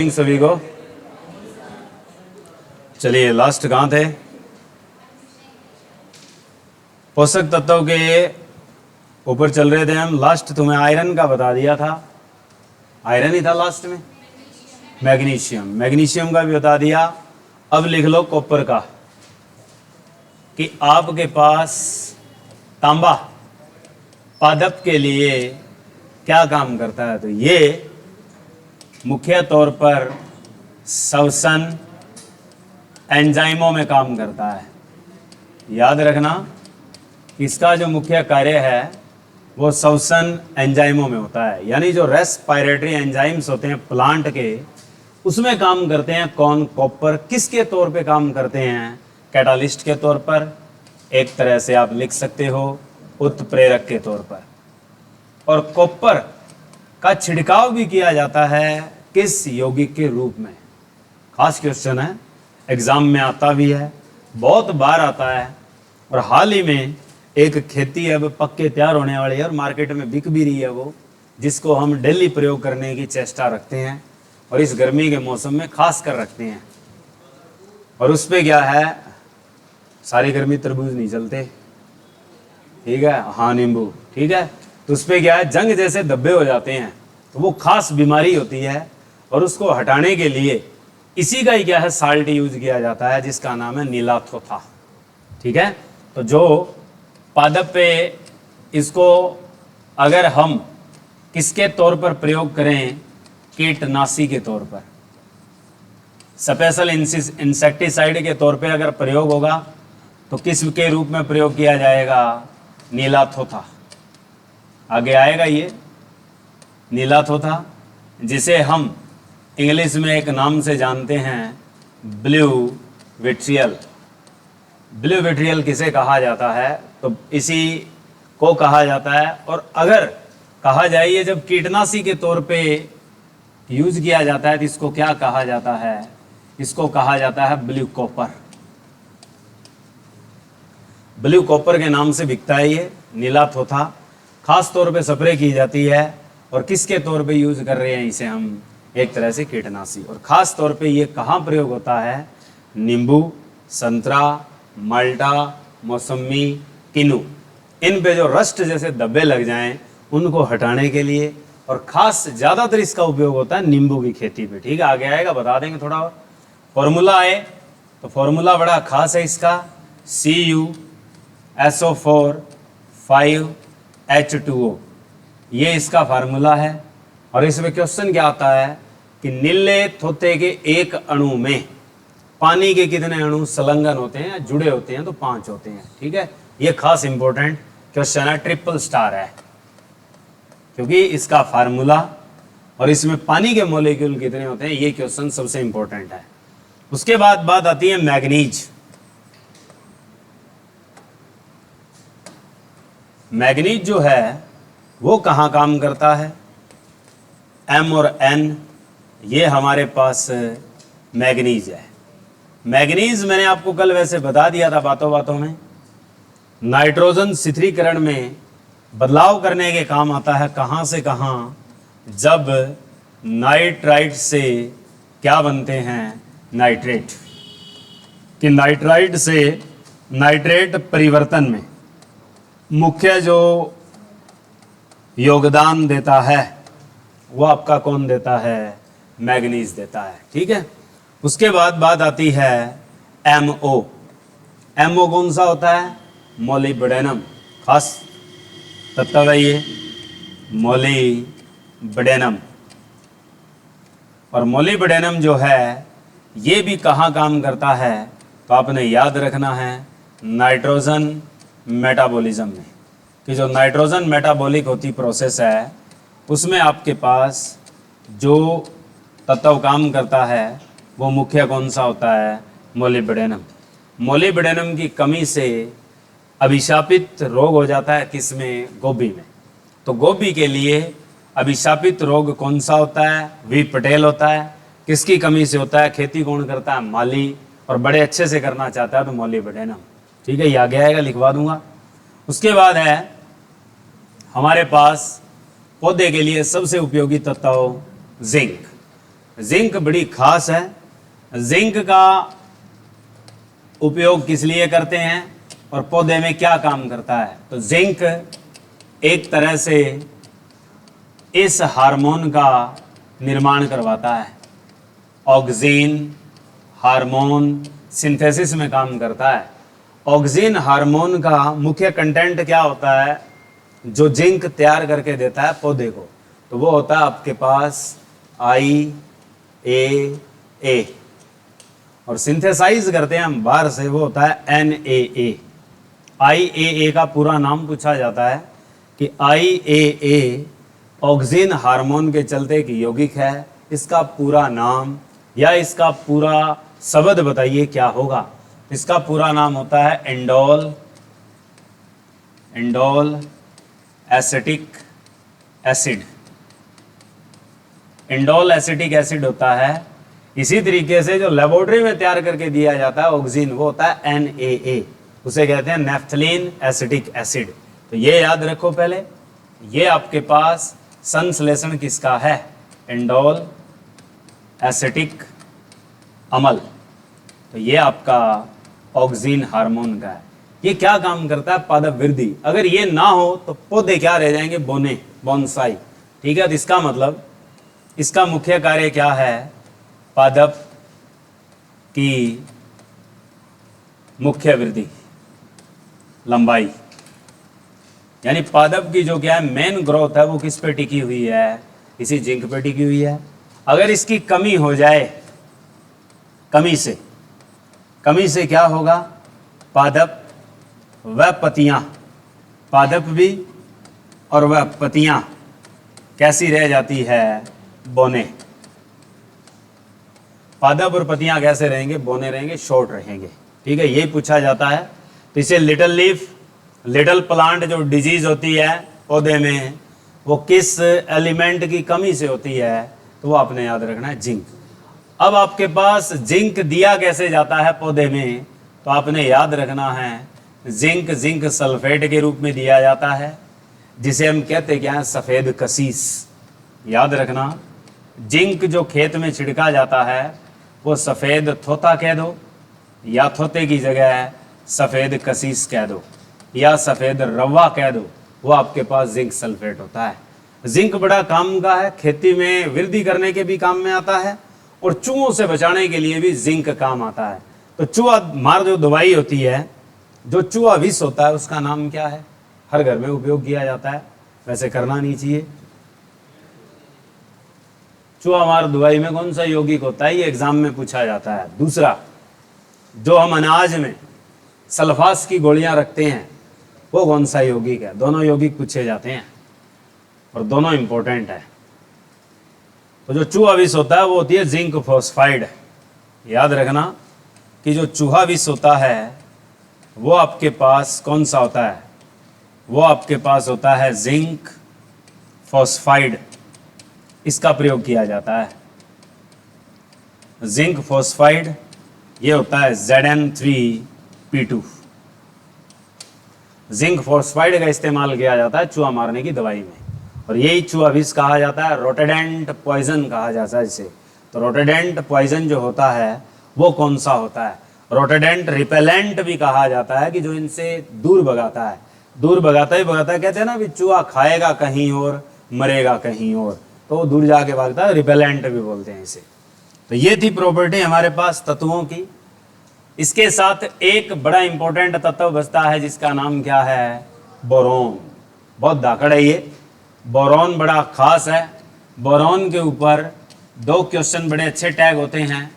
सभी को। चलिए लास्ट कहाँ थे? पोषक तत्वों के ऊपर चल रहे थे हम। लास्ट तुम्हें आयरन का बता दिया था, आयरन ही था लास्ट में। मैग्नीशियम का भी बता दिया। अब लिख लो कॉपर का कि आपके पास तांबा पादप के लिए क्या काम करता है। तो ये मुख्य तौर पर श्वसन एंजाइमों में काम करता है। याद रखना, इसका जो मुख्य कार्य है वो श्वसन एंजाइमों में होता है, यानी जो रेस्पिरेटरी एंजाइम्स होते हैं प्लांट के, उसमें काम करते हैं। कौन? कॉपर। किसके तौर पे काम करते हैं? कैटालिस्ट के तौर पर। एक तरह से आप लिख सकते हो उत्प्रेरक के तौर पर। और कॉपर का छिड़काव भी किया जाता है किस यौगिक के रूप में? खास क्वेश्चन है, एग्जाम में आता भी है, बहुत बार आता है। और हाल ही में एक खेती अब पक्के तैयार होने वाली है और मार्केट में बिक भी रही है वो, जिसको हम डेली प्रयोग करने की चेष्टा रखते हैं और इस गर्मी के मौसम में खास कर रखते हैं। और उस पर क्या है, सारी गर्मी तरबूज नहीं चलते, ठीक है, हाँ नींबू, ठीक है। तो उस पर क्या है, जंग जैसे धब्बे हो जाते हैं, तो वो खास बीमारी होती है और उसको हटाने के लिए इसी का ही क्या है, साल्ट यूज किया जाता है, जिसका नाम है नीलाथोथा, ठीक है। तो जो पादप पे इसको अगर हम किसके तौर पर प्रयोग करें, कीटनाशी के तौर पर, स्पेशल इंसेक्टिसाइड के तौर पे अगर प्रयोग होगा तो किस के रूप में प्रयोग किया जाएगा? नीलाथोथा। आगे आएगा ये नीलाथोथा, जिसे हम इंग्लिश में एक नाम से जानते हैं, ब्लू विट्रियल। ब्लू विट्रियल किसे कहा जाता है? तो इसी को कहा जाता है। और अगर कहा जाए ये जब कीटनाशी के तौर पे यूज किया जाता है तो इसको क्या कहा जाता है? इसको कहा जाता है ब्लू कॉपर। ब्लू कॉपर के नाम से बिकता है ये नीलाथोथा। खास तौर पे स्प्रे की जाती है और किसके तौर पे यूज कर रहे हैं इसे हम? एक तरह से कीटनाशी। और खास तौर पे ये कहाँ प्रयोग होता है? नींबू, संतरा, माल्टा, मौसमी, किन्नू, इन पे जो रस्ट जैसे धब्बे लग जाएं उनको हटाने के लिए। और खास ज़्यादातर इसका उपयोग होता है नींबू की खेती पे, ठीक है। आगे आएगा, बता देंगे थोड़ा और। फॉर्मूला आए तो फॉर्मूला बड़ा खास है इसका, CuSO4 5H2O, ये इसका फार्मूला है। और इसमें क्वेश्चन क्या आता है कि नीले थोथे के एक अणु में पानी के कितने अणु संलग्न होते हैं या जुड़े होते हैं? तो 5 होते हैं, ठीक है। ये खास इंपॉर्टेंट क्वेश्चन है, ट्रिपल स्टार है, क्योंकि इसका फार्मूला और इसमें पानी के मॉलिक्यूल कितने होते हैं, ये क्वेश्चन सबसे इंपॉर्टेंट है। उसके बाद बात आती है मैग्नीज। मैग्नीज जो है वो कहाँ काम करता है? M और N, ये हमारे पास मैग्नीज है। मैग्नीज मैंने आपको कल वैसे बता दिया था बातों बातों में, नाइट्रोजन शिथिलीकरण में बदलाव करने के काम आता है। कहाँ से कहाँ? जब नाइट्राइट से क्या बनते हैं? नाइट्रेट। कि नाइट्राइट से नाइट्रेट परिवर्तन में मुख्य जो योगदान देता है वो आपका कौन देता है? मैग्नीज देता है, ठीक है। उसके बाद बात आती है MO। MO कौन सा होता है? मोलिब्डेनम। खास तत्व है ये मोलिब्डेनम। और मोलिब्डेनम जो है ये भी कहाँ काम करता है? तो आपने याद रखना है नाइट्रोजन मेटाबॉलिज्म में, कि जो नाइट्रोजन मेटाबॉलिक होती प्रोसेस है उसमें आपके पास जो तत्व काम करता है वो मुख्य कौन सा होता है? मोलिब्डेनम। मोलिब्डेनम की कमी से अभिशापित रोग हो जाता है किसमें? गोभी में। तो गोभी के लिए अभिशापित रोग कौन सा होता है? वी पटेल होता है। किसकी कमी से होता है? खेती कौन करता है? माली। और बड़े अच्छे से करना चाहता है तो मोलिब्डेनम, ठीक है। ये आगे आएगा, लिखवा दूंगा। उसके बाद है हमारे पास पौधे के लिए सबसे उपयोगी तत्व जिंक। जिंक बड़ी खास है। जिंक का उपयोग किस लिए करते हैं और पौधे में क्या काम करता है? तो जिंक एक तरह से इस हार्मोन का निर्माण करवाता है। ऑक्सीन हार्मोन सिंथेसिस में काम करता है। ऑक्सीन हार्मोन का मुख्य कंटेंट क्या होता है जो जिंक तैयार करके देता है पौधे को? तो वो होता है आपके पास IAA, और सिंथेसाइज करते हैं हम बाहर से, वो होता है NAA। IAA का पूरा नाम पूछा जाता है कि IAA ऑक्सीन हार्मोन के चलते एक यौगिक है, इसका पूरा नाम या इसका पूरा शब्द बताइए क्या होगा? इसका पूरा नाम होता है indole acetic acid. Indole acetic acid होता है। इसी तरीके से जो लेबोरेटरी में तैयार करके दिया जाता है ऑक्सीजन, वो होता है NAA, उसे कहते हैं नैफ्थलीन एसिटिक एसिड। तो ये याद रखो पहले, ये आपके पास संश्लेषण किसका है? इंडोल एसिटिक अम्ल। तो ये आपका ऑक्सीजन हार्मोन का है। ये क्या काम करता है? पादप वृद्धि। अगर ये ना हो तो पौधे क्या रह जाएंगे? बोनसाई। ठीक है, तो इसका मतलब इसका मुख्य कार्य क्या है? पादप की मुख्य वृद्धि, लंबाई, यानी पादप की जो क्या है मेन ग्रोथ है वो किस पे टिकी हुई है? इसी जिंक पे टिकी हुई है। अगर इसकी कमी हो जाए, कमी से क्या होगा? पादप व पत्तियां, पादप भी और वह पत्तियां कैसी रह जाती है? बोने। पादप और पत्तियां कैसे रहेंगे? बोने रहेंगे, शॉर्ट रहेंगे। ठीक है, यही पूछा जाता है। तो इसे लिटिल लीफ, लिटिल प्लांट जो डिजीज होती है पौधे में, वो किस एलिमेंट की कमी से होती है? तो वो आपने याद रखना है, जिंक। अब आपके पास जिंक दिया कैसे जाता है पौधे में? तो आपने याद रखना है जिंक सल्फेट के रूप में दिया जाता है, जिसे हम कहते क्या है? सफ़ेद कसीस। याद रखना, जिंक जो खेत में छिड़का जाता है वो सफ़ेद थोथा कह दो, या थोते की जगह सफ़ेद कसीस कह दो, या सफ़ेद रवा कह दो, वो आपके पास जिंक सल्फेट होता है। जिंक बड़ा काम का है, खेती में वृद्धि करने के भी काम में आता है, और चूहों से बचाने के लिए भी जिंक काम आता है। तो चूहा मार जो दवाई होती है, जो चूहा विष होता है, उसका नाम क्या है? हर घर में उपयोग किया जाता है, वैसे करना नहीं चाहिए। चूहा मार दवाई में कौन सा यौगिक होता है? ये एग्जाम में पूछा जाता है। दूसरा, जो हम अनाज में सल्फास की गोलियां रखते हैं, वो कौन सा यौगिक है? दोनों यौगिक पूछे जाते हैं और दोनों इंपॉर्टेंट है। तो जो चूहा विष होता है वो होती है जिंक फॉस्फाइड। याद रखना कि जो चूहा विष होता है वो आपके पास कौन सा होता है? वो आपके पास होता है जिंक फॉस्फाइड। इसका प्रयोग किया जाता है। जिंक फॉस्फाइड ये होता है Zn3P2। जिंक फॉस्फाइड का इस्तेमाल किया जाता है चूहा मारने की दवाई में, और यही चूहा विष कहा जाता है, रोटेडेंट पॉइजन कहा जाता है इसे। तो रोटेडेंट पॉइजन जो होता है वो कौन सा होता है? रोटेडेंट रिपेलेंट भी कहा जाता है, कि जो इनसे दूर भगाता है। दूर भगाता ही भगाता है, कहते हैं ना भी चूहा खाएगा कहीं और मरेगा कहीं और, तो वो दूर जाके भागता है, रिपेलेंट भी बोलते हैं इसे। तो ये थी प्रॉपर्टी हमारे पास तत्वों की। इसके साथ एक बड़ा इंपॉर्टेंट तत्व बचता है जिसका नाम क्या है? बोरॉन। बहुत धाकड़ है ये। बोरॉन बड़ा खास है। बोरॉन के ऊपर 2 क्वेश्चन बड़े अच्छे टैग होते हैं।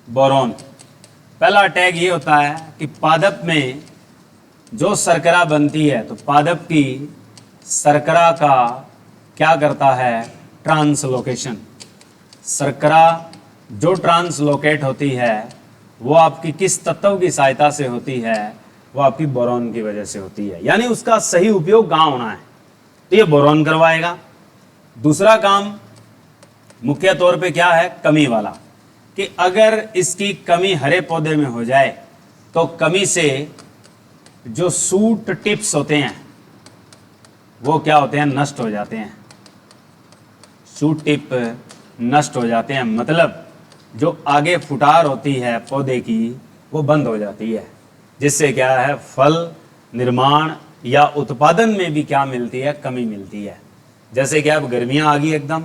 बोरॉन, पहला टैग ये होता है कि पादप में जो शर्करा बनती है, तो पादप की शर्करा का क्या करता है? ट्रांसलोकेशन। शर्करा जो ट्रांसलोकेट होती है वो आपकी किस तत्व की सहायता से होती है? वो आपकी बोरॉन की वजह से होती है। यानी उसका सही उपयोग कहाँ होना है, तो ये बोरॉन करवाएगा। दूसरा काम मुख्य तौर पे क्या है? कमी वाला, कि अगर इसकी कमी हरे पौधे में हो जाए तो कमी से जो सूट टिप्स होते हैं वो क्या होते हैं? नष्ट हो जाते हैं। सूट टिप नष्ट हो जाते हैं, मतलब जो आगे फुटार होती है पौधे की वो बंद हो जाती है, जिससे क्या है फल निर्माण या उत्पादन में भी क्या मिलती है, कमी मिलती है। जैसे कि अब गर्मियाँ आ गई, एकदम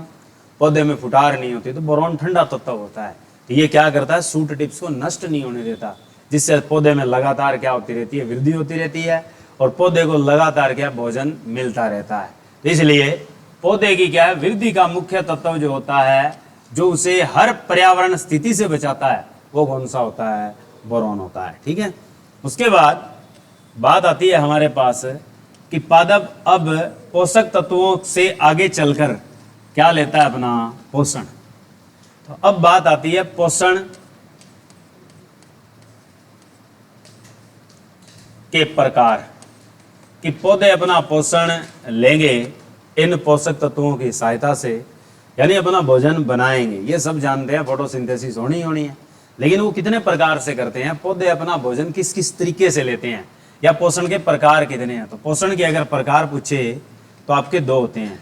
पौधे में फुटार नहीं होती, तो बोरॉन ठंडा तत्व होता है, तो ये क्या करता है, सूट टिप्स को नष्ट नहीं होने देता, जिससे पौधे में लगातार क्या होती रहती है, वृद्धि होती रहती है और पौधे को लगातार क्या भोजन मिलता रहता है। तो इसलिए पौधे की क्या है, वृद्धि का मुख्य तत्व जो होता है, जो उसे हर पर्यावरण स्थिति से बचाता है, वो कौन सा होता है, बोरॉन होता है। ठीक है, उसके बाद बात आती है हमारे पास कि पादप अब पोषक तत्वों से आगे चलकर क्या लेता है, अपना पोषण। तो अब बात आती है पोषण के प्रकार, कि पौधे अपना पोषण लेंगे इन पोषक तत्वों की सहायता से, यानी अपना भोजन बनाएंगे। ये सब जानते हैं फोटोसिंथेसिस होनी है, लेकिन वो कितने प्रकार से करते हैं, पौधे अपना भोजन किस किस तरीके से लेते हैं, या पोषण के प्रकार कितने हैं। तो पोषण के अगर प्रकार पूछे तो आपके दो होते हैं।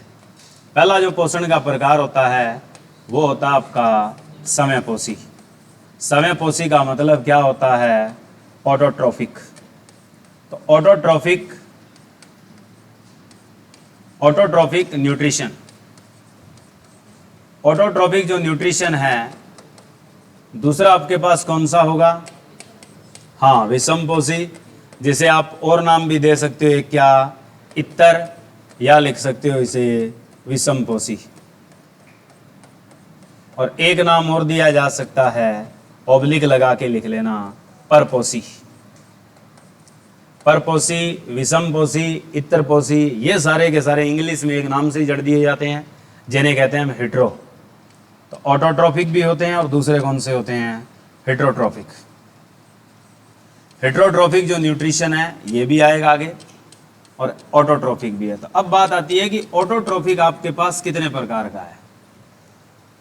पहला जो पोषण का प्रकार होता है वो होता है आपका समयपोषी। समयपोषी का मतलब क्या होता है, ऑटोट्रॉफिक। तो ऑटोट्रॉफिक न्यूट्रिशन, ऑटोट्रॉफिक जो न्यूट्रिशन है, दूसरा आपके पास कौन सा होगा, हाँ विषमपोषी, जिसे आप और नाम भी दे सकते हो, क्या इतर, या लिख सकते हो इसे विषमपोषी। और एक नाम और दिया जा सकता है, ऑब्लिक लगा के लिख लेना, परपोषी। परपोषी, विषमपोषी, इतरपोषी, ये सारे के सारे इंग्लिश में एक नाम से ही जड़ दिए जाते हैं, जिन्हें कहते हैं हम हेट्रो। तो ऑटोट्रॉफिक भी होते हैं और दूसरे कौन से होते हैं, हेट्रोट्रॉफिक। हेट्रोट्रॉफिक जो न्यूट्रिशन है ये भी आएगा आगे, और ऑटोट्रॉफिक भी है। तो अब बात आती है कि ऑटोट्रॉफिक आपके पास कितने प्रकार का है।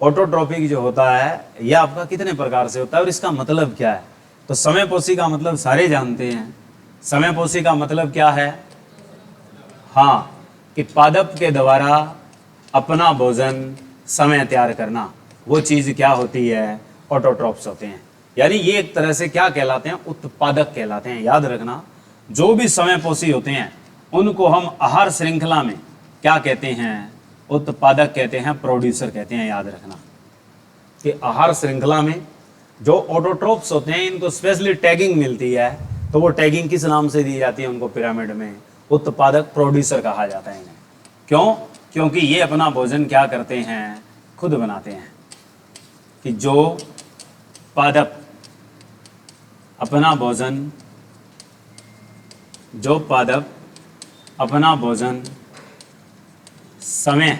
ऑटोट्रॉफिक जो होता है यह आपका कितने प्रकार से होता है और इसका मतलब क्या है। तो समयपोषी का मतलब सारे जानते हैं। समयपोषी का मतलब क्या है, हाँ, कि पादप के द्वारा अपना भोजन समय तैयार करना, वो चीज़ क्या होती है, ऑटोट्रॉफ्स होते हैं। यानी ये एक तरह से क्या कहलाते हैं, उत्पादक कहलाते हैं। याद रखना, जो भी समयपोषी होते हैं उनको हम आहार श्रृंखला में क्या कहते हैं, उत्पादक कहते हैं, प्रोड्यूसर कहते हैं। याद रखना कि आहार श्रृंखला में जो ऑटोट्रॉफ्स होते हैं इनको स्पेशली टैगिंग मिलती है, तो वो टैगिंग किस नाम से दी जाती है उनको, पिरामिड में उत्पादक, प्रोड्यूसर कहा जाता है इन्हें। क्यों, क्योंकि ये अपना भोजन क्या करते हैं, खुद बनाते हैं। कि जो पादप अपना भोजन, जो पादप अपना भोजन समय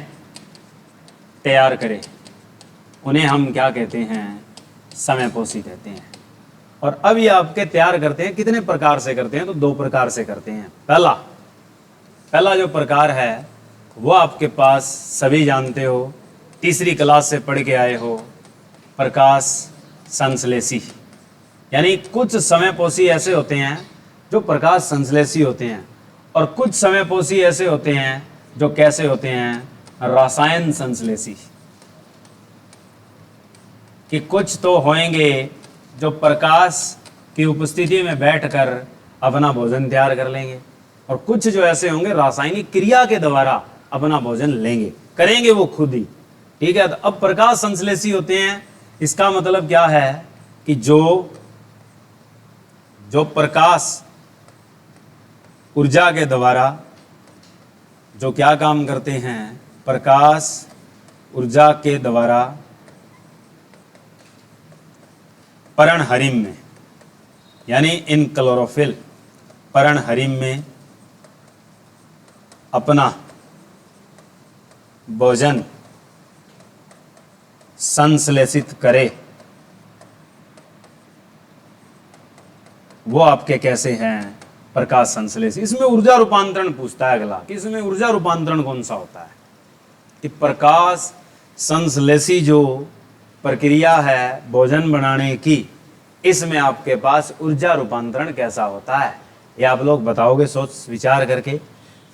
तैयार करे, उन्हें हम क्या कहते हैं, समयपोषी कहते हैं। और अब ये आपके तैयार करते हैं, कितने प्रकार से करते हैं, तो दो प्रकार से करते हैं। पहला जो प्रकार है वो आपके पास सभी जानते हो, तीसरी क्लास से पढ़ के आए हो, प्रकाश संश्लेषी। यानी कुछ समयपोषी ऐसे होते हैं जो प्रकाश संश्लेषी होते हैं, और कुछ समयपोषी ऐसे होते हैं जो कैसे होते हैं, रसायन संश्लेषी। कि कुछ तो होंगे जो प्रकाश की उपस्थिति में बैठकर अपना भोजन तैयार कर लेंगे, और कुछ जो ऐसे होंगे रासायनिक क्रिया के द्वारा अपना भोजन लेंगे, करेंगे वो खुद ही। ठीक है, तो अब प्रकाश संश्लेषी होते हैं, इसका मतलब क्या है कि जो प्रकाश ऊर्जा के द्वारा जो क्या काम करते हैं, प्रकाश ऊर्जा के द्वारा पर्णहरिम में, यानी इन क्लोरोफिल पर्णहरिम में अपना भोजन संश्लेषित करे, वो आपके कैसे हैं, प्रकाश संश्लेषी। इसमें ऊर्जा रूपांतरण पूछता है अगला, कि इसमें ऊर्जा रूपांतरण कौन सा होता है। कि प्रकाश संश्लेषी जो प्रक्रिया है भोजन बनाने की, इसमें आपके पास ऊर्जा रूपांतरण कैसा होता है, ये आप लोग बताओगे सोच विचार करके।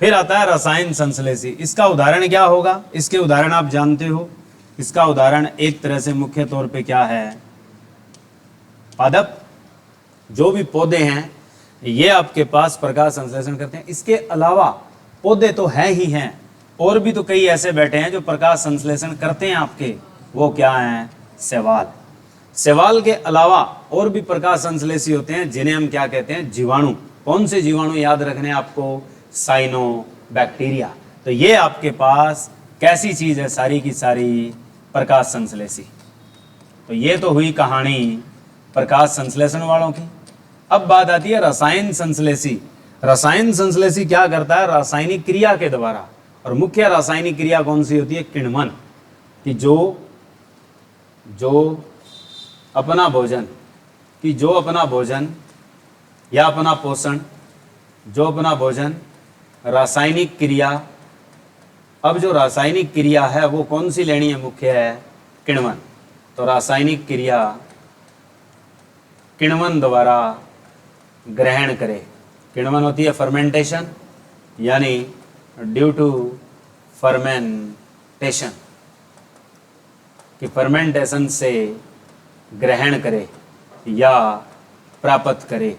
फिर आता है रसायन संश्लेषी। इसका उदाहरण क्या होगा, इसके उदाहरण आप जानते हो, इसका उदाहरण एक तरह से मुख्य तौर पे क्या है, पादप। जो भी पौधे हैं ये आपके पास प्रकाश संश्लेषण करते हैं। इसके अलावा पौधे तो हैं ही हैं, और भी तो कई ऐसे बैठे हैं जो प्रकाश संश्लेषण करते हैं आपके, वो क्या हैं, शैवाल। शैवाल के अलावा और भी प्रकाश संश्लेषी होते हैं जिन्हें हम क्या कहते हैं, जीवाणु। कौन से जीवाणु याद रखने हैं आपको, साइनो बैक्टीरिया। तो ये आपके पास कैसी चीज है, सारी की सारी प्रकाश संश्लेषी। तो ये तो हुई कहानी प्रकाश संश्लेषण वालों की। अब बात आती है रसायन संश्लेषी। रसायन संश्लेषी क्या करता है, रासायनिक क्रिया के द्वारा, और मुख्य रासायनिक क्रिया कौन सी होती है, किण्वन। कि जो अपना भोजन या अपना पोषण, जो अपना भोजन, रासायनिक क्रिया। अब जो रासायनिक क्रिया है वो कौन सी लेनी है, मुख्य है किण्वन। तो रासायनिक क्रिया किण्वन द्वारा ग्रहण करे। किण्वन होती है फर्मेंटेशन, यानी ड्यू टू फर्मेंटेशन, कि फर्मेंटेशन से ग्रहण करे या प्राप्त करे।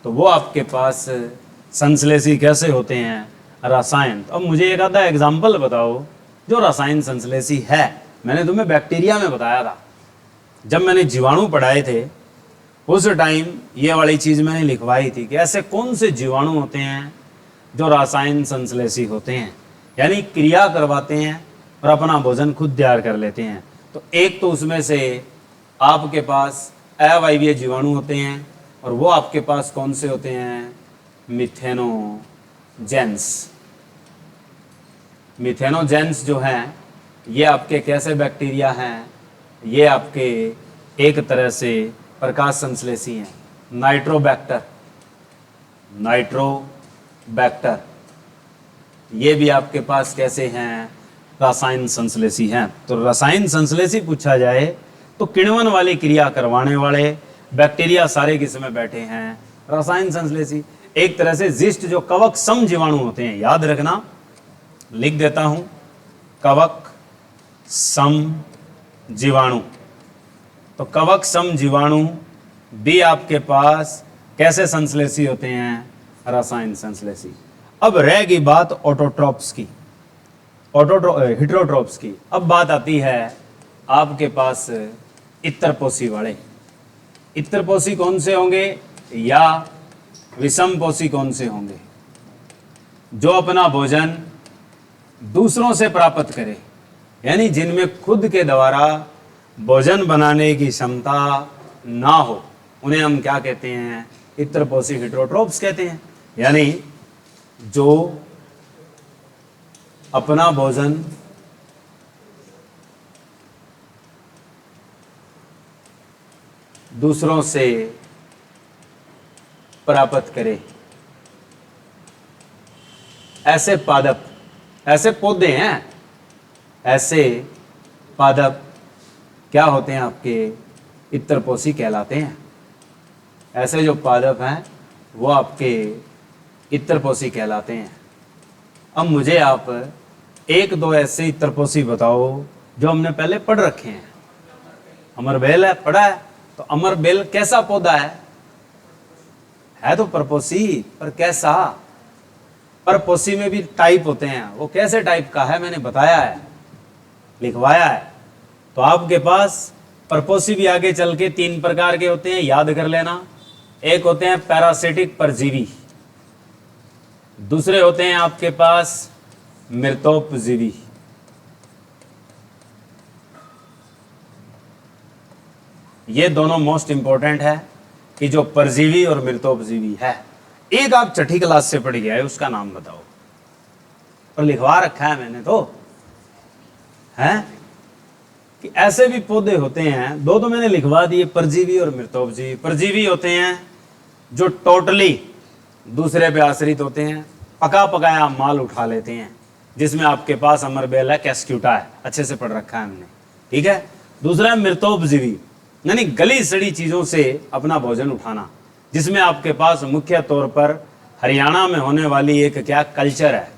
तो वो आपके पास संश्लेषी कैसे होते हैं, रसायन। तो अब मुझे एक आधा एग्जाम्पल बताओ जो रसायन संश्लेषी है। मैंने तुम्हें बैक्टीरिया में बताया था, जब मैंने जीवाणु पढ़ाए थे उस टाइम ये वाली चीज़ मैंने लिखवाई थी कि ऐसे कौन से जीवाणु होते हैं जो रसायन संश्लेषी होते हैं, यानी क्रिया करवाते हैं और अपना भोजन खुद तैयार कर लेते हैं। तो एक तो उसमें से आपके पास अवायवीय जीवाणु होते हैं, और वो आपके पास कौन से होते हैं, मिथेनोजेंस। मिथेनोजेंस जो हैं ये आपके कैसे बैक्टीरिया हैं, ये आपके एक तरह से प्रकाश संश्लेषी हैं। नाइट्रोबैक्टर ये भी आपके पास कैसे हैं, रसायन संश्लेषी हैं। तो रसायन संश्लेषी पूछा जाए तो किण्वन वाली क्रिया करवाने वाले बैक्टीरिया सारे किसमें बैठे हैं, रसायन संश्लेषी। एक तरह से जिस्ट जो कवक सम जीवाणु होते हैं, याद रखना, लिख देता हूं, कवक सम जीवाणु। तो कवक सम जीवाणु भी आपके पास कैसे संश्लेषी होते हैं, रसायन संश्लेषी। अब रहेगी बात ऑटोट्रॉप्स की, हिट्रोट्रॉप्स की। अब बात आती है आपके पास इत्रपोषी वाले। इत्रपोषी कौन से होंगे या विषमपोषी कौन से होंगे, जो अपना भोजन दूसरों से प्राप्त करे, यानी जिनमें खुद के द्वारा भोजन बनाने की क्षमता ना हो, उन्हें हम क्या कहते हैं, इत्रपोषी हिट्रोट्रोप्स कहते हैं। यानी जो अपना भोजन दूसरों से प्राप्त करे, ऐसे पादप, ऐसे पौधे हैं, ऐसे पादप क्या होते हैं, आपके इत्रपोषी कहलाते हैं। ऐसे जो पादप हैं वो आपके इत्रपोषी कहलाते हैं। अब मुझे आप एक दो ऐसे इत्रपोषी बताओ जो हमने पहले पढ़ रखे हैं। अमरबेल है, पढ़ा है। तो अमरबेल कैसा पौधा है तो परपोषी, पर कैसा, परपोषी में भी टाइप होते हैं, वो कैसे टाइप का है मैंने बताया है, लिखवाया है। तो आपके पास परपोषी भी आगे चल के 3 प्रकार के होते हैं, याद कर लेना। एक होते हैं पैरासिटिक परजीवी, दूसरे होते हैं आपके पास मृतोपजीवी, ये दोनों मोस्ट इंपॉर्टेंट है कि जो परजीवी और मृतोपजीवी है। एक आप छठी क्लास से पढ़ गया है, उसका नाम बताओ, और लिखवा रखा है मैंने तो, है कि ऐसे भी पौधे होते हैं, दो तो मैंने लिखवा दिए, परजीवी और मृतोपजीवी। परजीवी होते हैं जो टोटली दूसरे पे आश्रित होते हैं, पका पकाया माल उठा लेते हैं, जिसमें आपके पास अमरबेल है, कैस्क्यूटा है, अच्छे से पढ़ रखा है हमने, ठीक है। दूसरा है मृतोपजीवी, यानी गली सड़ी चीजों से अपना भोजन उठाना, जिसमें आपके पास मुख्य तौर पर हरियाणा में होने वाली एक क्या कल्चर है,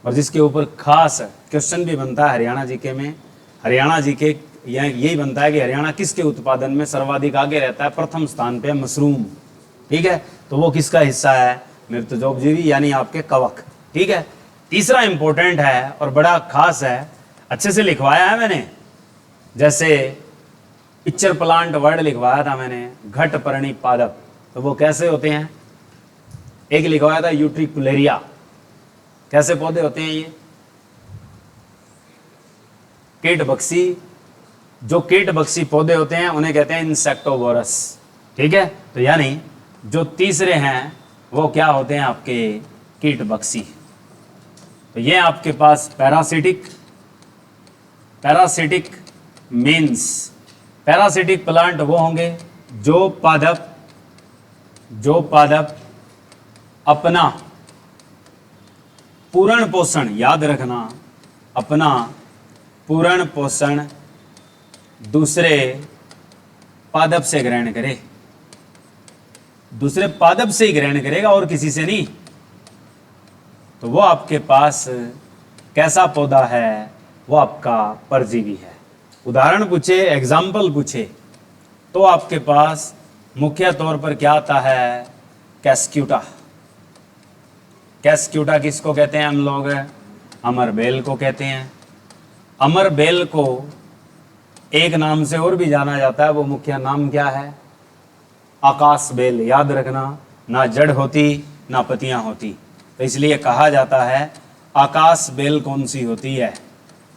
और जिसके ऊपर खास क्वेश्चन भी बनता है हरियाणा जीके में। हरियाणा जीके यही बनता है कि हरियाणा किसके उत्पादन में सर्वाधिक आगे रहता है, प्रथम स्थान पे मशरूम। ठीक है, तो वो किसका हिस्सा है, मृतजोपजीवी यानी आपके कवक। ठीक है, तीसरा इंपॉर्टेंट है और बड़ा खास है, अच्छे से लिखवाया है मैंने, जैसे पिक्चर प्लांट वर्ड लिखवाया था मैंने, घट पर्णी पादप, तो वो कैसे होते हैं। एक लिखवाया था यूट्रिकुलेरिया, कैसे पौधे होते हैं ये, कीटभक्षी, जो कीटभक्षी पौधे होते हैं उन्हें कहते हैं इंसेक्टोवोरस। ठीक है, तो यानी जो तीसरे हैं वो क्या होते हैं, आपके कीटभक्षी। तो ये आपके पास parasitic, parasitic means parasitic plant वो होंगे जो पादप अपना पूर्ण पोषण, याद रखना, अपना पूर्ण पोषण दूसरे पादप से ग्रहण करे, दूसरे पादप से ही ग्रहण करेगा और किसी से नहीं। तो वो आपके पास कैसा पौधा है, वो आपका परजीवी है। उदाहरण पूछे, एग्जाम्पल पूछे, तो आपके पास मुख्य तौर पर क्या आता है, कैस्क्यूटा। कैस्क्यूटा किसको कहते हैं हम लोग, अमरबेल को कहते हैं। अमरबेल को एक नाम से और भी जाना जाता है, वो मुख्य नाम क्या है, आकाश बेल। याद रखना, ना जड़ होती ना पत्तियां होती, तो इसलिए कहा जाता है आकाश बेल कौन सी होती है,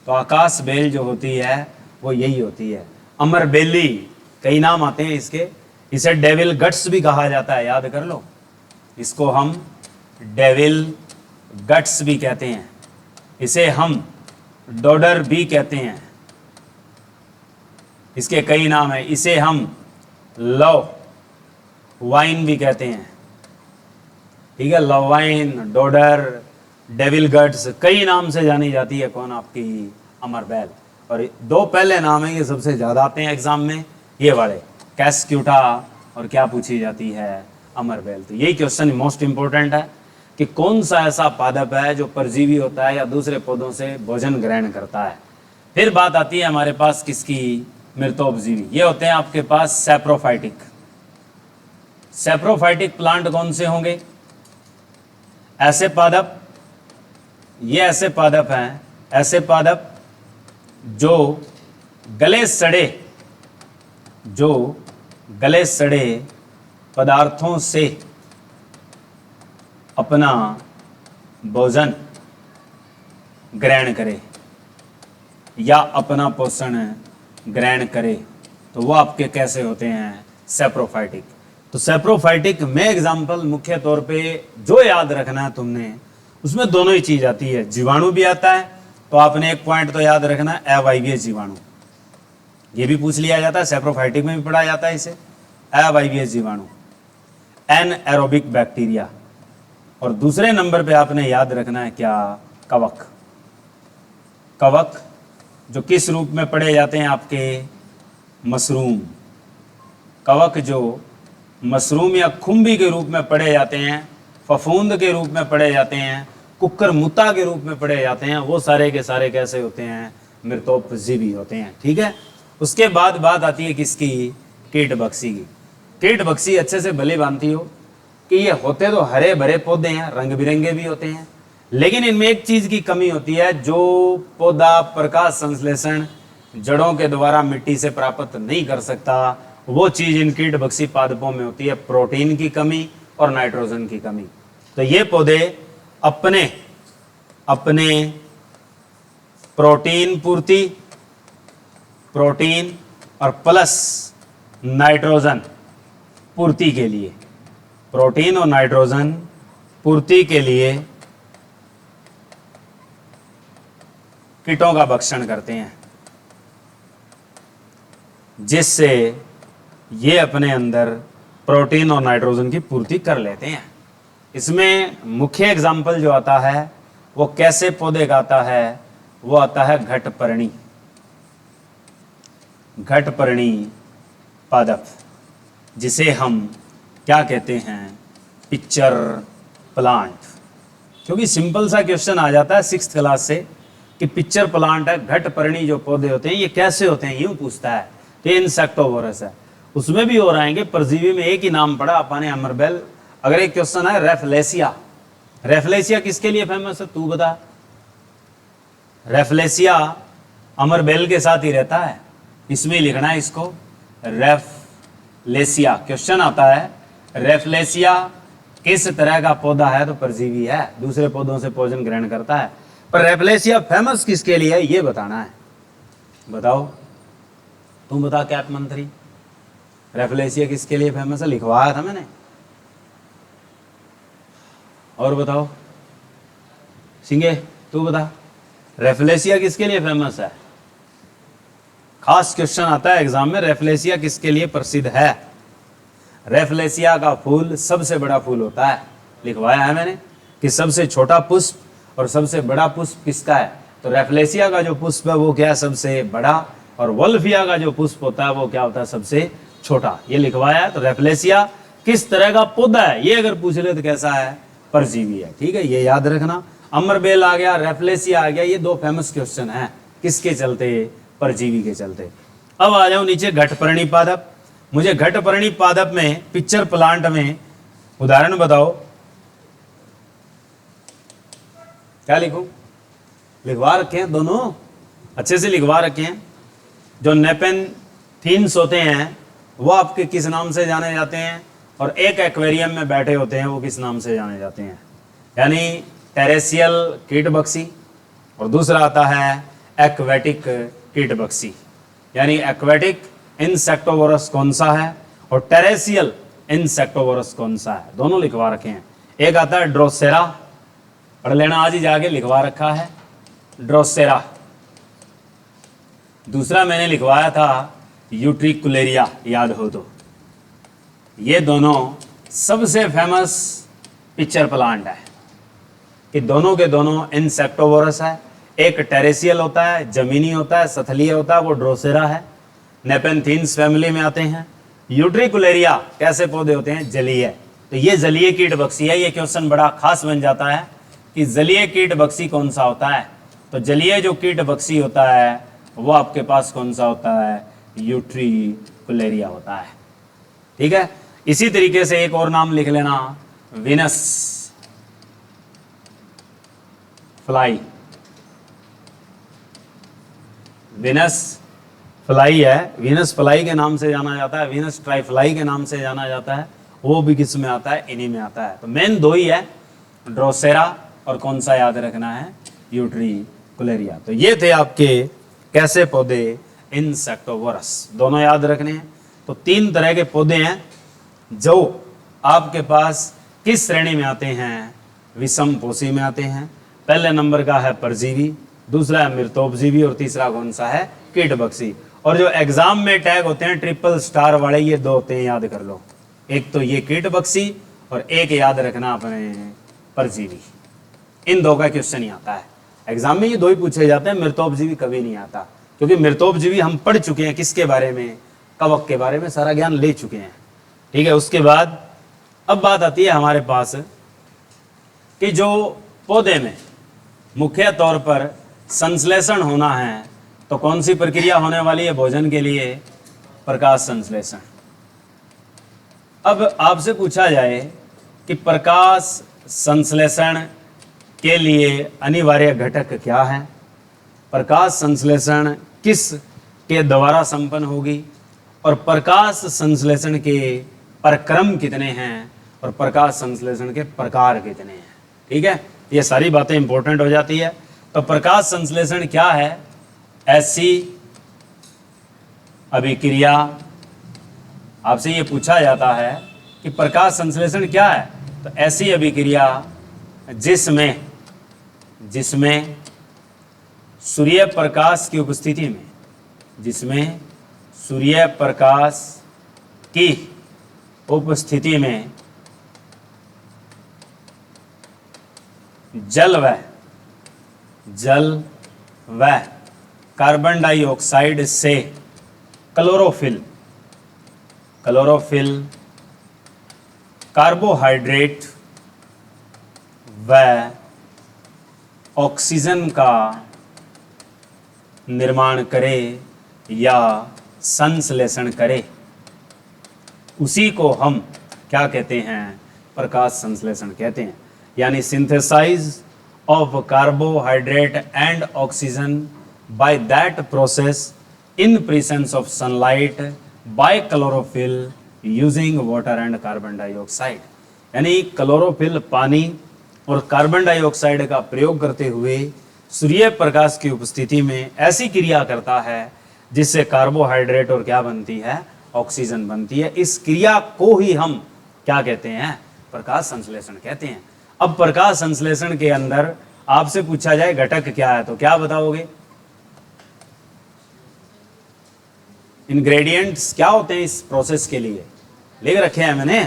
तो आकाश बेल जो होती है वो यही होती है, अमरबेली। कई नाम आते हैं इसके, इसे डेविल गट्स भी कहा जाता है, याद कर लो, इसको हम डेविल गट्स भी कहते हैं, इसे हम डोडर भी कहते हैं, इसके कई नाम हैं। इसे हम लव वाइन भी कहते हैं। ठीक है, love wine, dodder, devil guts, कई नाम से जानी जाती है कौन, आपकी अमरबेल। और दो पहले नाम है, ये सबसे ज़्यादा आते हैं एग्जाम में, ये वाले, कैस्क्यूटा और क्या पूछी जाती है, अमरबेल। तो यही क्वेश्चन मोस्ट इंपॉर्टेंट है कि कौन सा ऐसा पादप है जो परजीवी होता है या दूसरे पौधों से भोजन ग्रहण करता है। फिर बात आती है हमारे पास किसकी, मृतोपजीवी। ये होते हैं आपके पास सैप्रोफाइटिक। सैप्रोफाइटिक प्लांट कौन से होंगे, ऐसे पादप, ये ऐसे पादप हैं, ऐसे पादप जो गले सड़े पदार्थों से अपना भोजन ग्रहण करे या अपना पोषण ग्रहण करे, तो वो आपके कैसे होते हैं, सैप्रोफाइटिक। तो सैप्रोफाइटिक में एग्जाम्पल मुख्य तौर पे जो याद रखना है तुमने, उसमें दोनों ही चीज आती है, जीवाणु भी आता है, तो आपने एक पॉइंट तो याद रखना, अवायवीय जीवाणु, ये भी पूछ लिया जाता है, सैप्रोफाइटिक में भी पढ़ा जाता है इसे, अवायवीय जीवाणु, एनएरोबिक बैक्टीरिया। और दूसरे नंबर पे आपने याद रखना है क्या, कवक। कवक जो किस रूप में पढ़े जाते हैं, आपके मशरूम। कवक जो मशरूम या खुम्बी के रूप में पढ़े जाते हैं, फफूंद के रूप में पढ़े जाते हैं, कुक्कर मुता के रूप में पढ़े जाते हैं, वो सारे के सारे कैसे होते हैं, मृतोपजीवी होते हैं। ठीक है, उसके बाद बात आती है किसकी, कीटभक्षी की। कीटभक्षी अच्छे से भली भांति हो कि ये होते तो हरे भरे पौधे हैं, रंग बिरंगे भी होते हैं, लेकिन इनमें एक चीज की कमी होती है, जो पौधा प्रकाश संश्लेषण जड़ों के द्वारा मिट्टी से प्राप्त नहीं कर सकता, वो चीज इन कीटभक्षी पादपों में होती है, प्रोटीन की कमी और नाइट्रोजन की कमी। तो ये पौधे अपने प्रोटीन पूर्ति, प्रोटीन और प्लस नाइट्रोजन पूर्ति के लिए, प्रोटीन और नाइट्रोजन पूर्ति के लिए कीटों का भक्षण करते हैं, जिससे ये अपने अंदर प्रोटीन और नाइट्रोजन की पूर्ति कर लेते हैं। इसमें मुख्य एग्जाम्पल जो आता है वो कैसे पौधे का आता है, वो आता है घटपर्णी। घटपर्णी पादप, जिसे हम क्या कहते हैं, पिक्चर प्लांट। क्योंकि सिंपल सा क्वेश्चन आ जाता है 6th क्लास से कि पिक्चर प्लांट है, घट पर्णी जो पौधे होते हैं ये कैसे होते हैं, यूं पूछता है। तो ये इंसेक्टोवोरस है। उसमें भी और आएंगे, परजीवी में एक ही नाम पड़ा अपने अमरबेल। अगर एक क्वेश्चन है रेफलेसिया, रेफलेसिया किसके लिए फेमस है तू बता। रेफलेसिया अमरबेल के साथ ही रहता है, इसमें लिखना है इसको रेफलेसिया। क्वेश्चन आता है रेफलेसिया किस तरह का पौधा है, तो परजीवी है, दूसरे पौधों से भोजन ग्रहण करता है। पर रेफलेसिया फेमस किसके लिए है ये बताना है। बताओ, तुम बता कैट मंत्री, रेफलेसिया किसके लिए फेमस है, लिखवाया था मैंने। और बताओ सिंगे, तू बता रेफलेसिया किसके लिए फेमस है। खास क्वेश्चन आता है एग्जाम में, रेफलेसिया किसके लिए प्रसिद्ध है। रेफलेसिया का फूल सबसे बड़ा फूल होता है, लिखवाया है मैंने कि सबसे छोटा पुष्प और सबसे बड़ा पुष्प किसका है। तो रेफलेसिया का जो पुष्प है वो क्या है, सबसे बड़ा, और वोल्फिया का जो पुष्प होता है वो क्या होता है, सबसे छोटा। ये लिखवाया है। तो रेफलेसिया किस तरह का पौधा है ये अगर पूछ ले तो कैसा है, परजीवी है। ठीक है, ये याद रखना। अमरबेल आ गया, रेफलेसिया आ गया, ये दो फेमस क्वेश्चन हैं किसके चलते, परजीवी के चलते। अब आ जाओ नीचे घटपर्णी पादप। मुझे घटपर्णी पादप में पिक्चर प्लांट में उदाहरण बताओ, क्या लिखूं। लिखवा रखे हैं दोनों, अच्छे से लिखवा रखे हैं। जो नेपेंथीन्स होते हैं वो आपके किस नाम से जाने जाते हैं, और एक एक्वेरियम में बैठे होते हैं वो किस नाम से जाने जाते हैं, यानी टेरेसियल कीटबक्सी, और दूसरा आता है एक्वेटिक कीटबक्सी। यानी एक्वेटिक इंसेक्टोवोरस कौन सा है और टेरेसियल इंसेक्टोवोरस कौन सा है, दोनों लिखवा रखे हैं। एक आता है ड्रोसेरा, पढ़ लेना आज ही जाके, लिखवा रखा है ड्रोसेरा। दूसरा मैंने लिखवाया था यूट्रिकुलेरिया, याद हो तो। ये दोनों सबसे फेमस पिक्चर प्लांट है कि दोनों के दोनों इंसेक्टोवोरस है। एक टेरेसियल होता है, जमीनी होता है, सथलीय होता है, वो ड्रोसेरा है, नेपेंथीन्स फैमिली में आते हैं। यूट्रिकुलेरिया कैसे पौधे होते हैं, जलीय। तो ये जलीय कीट बक्सी है। ये क्वेश्चन बड़ा खास बन जाता है कि जलीय कीट बक्सी कौन सा होता है। तो जलीय जो कीट बक्सी होता है वो आपके पास कौन सा होता है, यूट्रिकुलेरिया होता है। ठीक है, इसी तरीके से एक और नाम लिख लेना, विनस फ्लाई। विनस फ्लाई है, विनस फ्लाई के नाम से जाना जाता है, विनस ट्राइफ्लाई के नाम से जाना जाता है। वो भी किस में आता है, इन्हीं में आता है। तो मेन दो ही है, ड्रोसेरा और कौन सा याद रखना है, यूट्रिकुलेरिया। तो ये थे आपके कैसे पौधे, इंसेक्टोवोरस, दोनों याद रखने हैं। तो तीन तरह के पौधे हैं जो आपके पास किस श्रेणी में आते हैं, विषम पोषी में आते हैं। पहले नंबर का है परजीवी, दूसरा है मृतोपजीवी, और तीसरा कौन सा है, कीटबक्सी। और जो एग्जाम में टैग होते हैं ट्रिपल स्टार वाले, ये दो होते हैं, याद कर लो। एक तो ये कीटबक्सी और एक याद रखना अपने परजीवी। इन दो का क्वेश्चन ही आता है एग्जाम में, ये दो ही पूछे जाते हैं, मृतोपजीवी कभी नहीं आता, क्योंकि मृतोपजीवी हम पढ़ चुके हैं किसके बारे में, कवक के बारे में सारा ज्ञान ले चुके हैं। ठीक है, उसके बाद अब बात आती है हमारे पास कि जो पौधे में मुख्य तौर पर संश्लेषण होना है तो कौन सी प्रक्रिया होने वाली है भोजन के लिए, प्रकाश संश्लेषण। अब आपसे पूछा जाए कि प्रकाश संश्लेषण के लिए अनिवार्य घटक क्या है, प्रकाश संश्लेषण किस के द्वारा संपन्न होगी, और प्रकाश संश्लेषण के प्रक्रम कितने हैं, और प्रकाश संश्लेषण के प्रकार कितने हैं। ठीक है, ये सारी बातें इंपॉर्टेंट हो जाती है। तो प्रकाश संश्लेषण क्या है, ऐसी अभिक्रिया, आपसे ये पूछा जाता है कि प्रकाश संश्लेषण क्या है, तो ऐसी अभिक्रिया जिसमें सूर्य प्रकाश की उपस्थिति में, जिसमें सूर्य प्रकाश की उपस्थिति में जल व कार्बन डाइऑक्साइड से क्लोरोफिल कार्बोहाइड्रेट व ऑक्सीजन का निर्माण करे या संश्लेषण करे, उसी को हम क्या कहते हैं? प्रकाश संश्लेषण कहते हैं। यानी synthesise of carbohydrate and oxygen by that process in presence of sunlight by chlorophyll using water and carbon dioxide. यानी क्लोरोफिल पानी और कार्बन डाइऑक्साइड का प्रयोग करते हुए सूर्य प्रकाश की उपस्थिति में ऐसी क्रिया करता है जिससे कार्बोहाइड्रेट और क्या बनती है? ऑक्सीजन बनती है। इस क्रिया को ही हम क्या कहते हैं? प्रकाश संश्लेषण कहते हैं। अब प्रकाश संश्लेषण के अंदर आपसे पूछा जाए घटक क्या है, तो क्या बताओगे? इंग्रेडिएंट्स क्या होते हैं इस प्रोसेस के लिए? लिख रखे हैं मैंने,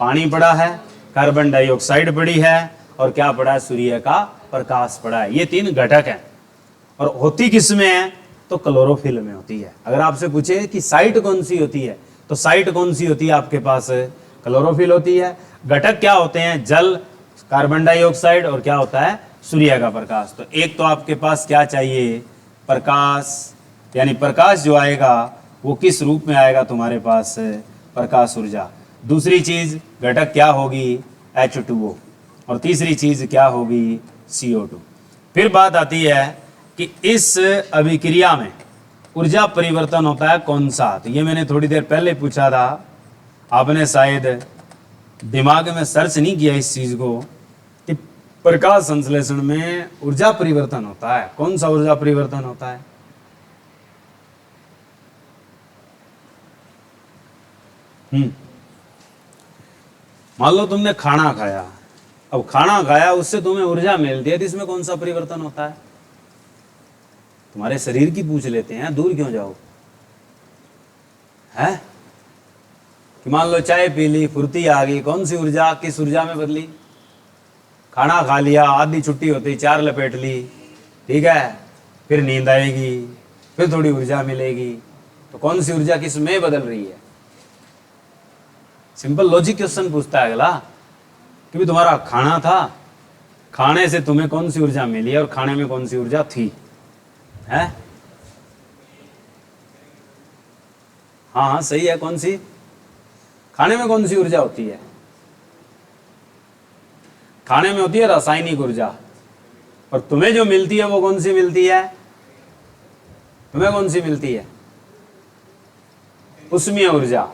पानी पड़ा है, कार्बन डाइऑक्साइड पड़ी है और क्या पड़ा है? सूर्य का प्रकाश पड़ा है। ये 3 घटक हैं। और होती किस में है? तो क्लोरोफिल में होती है। अगर आपसे पूछे कि साइट कौन सी होती है, तो साइट कौन सी होती है आपके पास? क्लोरोफिल होती है। घटक क्या होते हैं? जल, कार्बन डाइऑक्साइड और क्या होता है? सूर्य का प्रकाश। तो एक तो आपके पास क्या चाहिए? प्रकाश, यानी प्रकाश जो आएगा वो किस रूप में आएगा तुम्हारे पास? प्रकाश ऊर्जा। दूसरी चीज घटक क्या होगी? H2O। और तीसरी चीज क्या होगी? CO2। फिर बात आती है कि इस अभिक्रिया में ऊर्जा परिवर्तन होता है कौन सा? तो ये मैंने थोड़ी देर पहले पूछा था, आपने शायद दिमाग में सर्च नहीं किया इस चीज को कि प्रकाश संश्लेषण में ऊर्जा परिवर्तन होता है। कौन सा ऊर्जा परिवर्तन होता है? मान लो तुमने खाना खाया, अब खाना खाया उससे तुम्हें ऊर्जा मिलती है, तो इसमें कौन सा परिवर्तन होता है? तुम्हारे शरीर की पूछ लेते हैं, दूर क्यों जाओ? है कि मान लो चाय पी ली, फुर्ती आ गई, कौन सी ऊर्जा किस ऊर्जा में बदली? खाना खा लिया, आधी छुट्टी होती, 4 लपेट ली, ठीक है, फिर नींद आएगी, फिर थोड़ी ऊर्जा मिलेगी, तो कौन सी ऊर्जा किस में बदल रही है? सिंपल लॉजिक क्वेश्चन पूछता है अगला कि भी तुम्हारा खाना था, खाने से तुम्हें कौन सी ऊर्जा मिली और खाने में कौन सी ऊर्जा थी? है? हाँ सही है। कौन सी? खाने में कौन सी ऊर्जा होती है? खाने में होती है रासायनिक ऊर्जा। और तुम्हें जो मिलती है वो कौन सी मिलती है? तुम्हें कौन सी मिलती है? उष्मीय ऊर्जा।